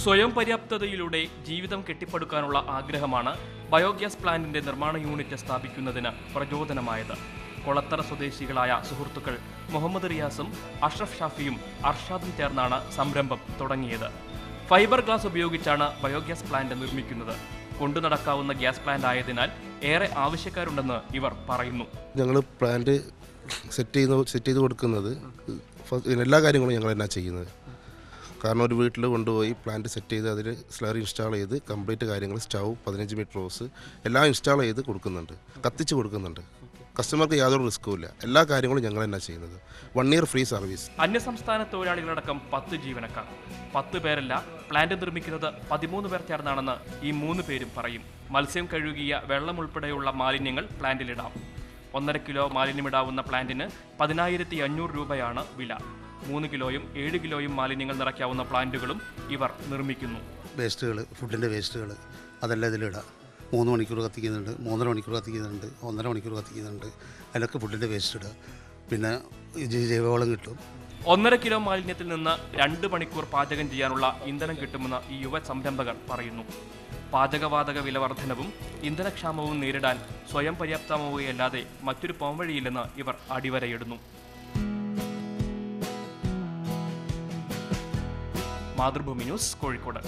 സ്വയം പര്യാപ്തതയിലൂടെ ജീവിതം കെട്ടിപ്പടുക്കാനുള്ള ആഗ്രഹമാണ് ബയോഗ്യാസ് പ്ലാന്റിന്റെ നിർമ്മാണ യൂണിറ്റ് സ്ഥാപിക്കുന്നതിന് പ്രചോദനമായത്. കൊളത്തറ സ്വദേശികളായ സുഹൃത്തുക്കൾ മുഹമ്മദ് റിയാസും അഷ്റഫ് ഷാഫിയും അർഷാദും ചേർന്നാണ് സംരംഭം തുടങ്ങിയത്. ഫൈബർ ഗ്ലാസ് ഉപയോഗിച്ചാണ് ബയോഗ്യാസ് പ്ലാന്റ് നിർമ്മിക്കുന്നത്. കൊണ്ടു നടക്കാവുന്ന ഗ്യാസ് പ്ലാന്റ് ആയതിനാൽ ഏറെ ആവശ്യക്കാരുണ്ടെന്ന് ഇവർ പറയുന്നു. ഞങ്ങൾ പ്ലാന്റ് സെറ്റ് ചെയ്ത് കൊടുക്കുന്നത് എല്ലാ കാര്യങ്ങളും ഞങ്ങൾ തന്നെ ചെയ്യുന്നത്. കാരണം ഒരു വീട്ടിൽ കൊണ്ടുപോയി പ്ലാന്റ് സെറ്റ് ചെയ്ത് അതിൽ സ്ലറി ഇൻസ്റ്റാൾ ചെയ്ത് കംപ്ലീറ്റ് കാര്യങ്ങൾ സ്റ്റൗ 15 മീറ്റർ റോസ് എല്ലാം ഇൻസ്റ്റാൾ ചെയ്ത് കൊടുക്കുന്നുണ്ട്, കത്തിച്ച് കൊടുക്കുന്നുണ്ട്. കസ്റ്റമർക്ക് യാതൊരു റിസ്ക്കും ഇല്ല. എല്ലാ കാര്യങ്ങളും ഞങ്ങൾ തന്നെ ചെയ്യുന്നത്. 1 ഇയർ ഫ്രീ സർവീസ്. അന്യസംസ്ഥാന തൊഴിലാളികളടക്കം 10 ജീവനക്കാർ. 10 പേരല്ല, പ്ലാന്റ് നിർമ്മിക്കുന്നത് 13 പേർ ചേർന്നാണെന്ന് ഈ 3 പേരും പറയും. മത്സ്യം കഴുകിയ വെള്ളം ഉൾപ്പെടെയുള്ള മാലിന്യങ്ങൾ പ്ലാന്റിലിടാം. 1.5 കിലോ മാലിന്യമിടാവുന്ന പ്ലാന്റിന് 10,500 രൂപയാണ് വില. 3 കിലോയും 7 കിലോയും മാലിന്യങ്ങൾ നിറയ്ക്കാവുന്ന പ്ലാന്റുകളും ഇവർ നിർമ്മിക്കുന്നു. വേസ്റ്റുകൾ, ഫുഡിൻ്റെ വേസ്റ്റുകൾ അതെല്ലാം ഇതിലിടാം. 3 മണിക്കൂർ കത്തിക്കുന്നുണ്ട്, 3.5 മണിക്കൂർ കത്തിക്കുന്നുണ്ട്, 1.5 മണിക്കൂർ കത്തിക്കുന്നുണ്ട്. അതിലൊക്കെ ഫുഡിൻ്റെ വേസ്റ്റ് ഇടുക. പിന്നെ ജൈവവളം കിട്ടും. 1.5 കിലോ മാലിന്യത്തിൽ നിന്ന് 2 മണിക്കൂർ പാചകം ചെയ്യാനുള്ള ഇന്ധനം കിട്ടുമെന്ന് ഈ യുവ സംരംഭകർ പറയുന്നു. പാചകവാതക വില വർധനവും ഇന്ധനക്ഷാമവും നേരിടാൻ സ്വയം പര്യാപ്തമാവുകയല്ലാതെ മറ്റൊരു പോംവഴിയില്ലെന്ന് ഇവർ അടിവരയിടുന്നു. മാതൃഭൂമി ന്യൂസ്, കോഴിക്കോട്.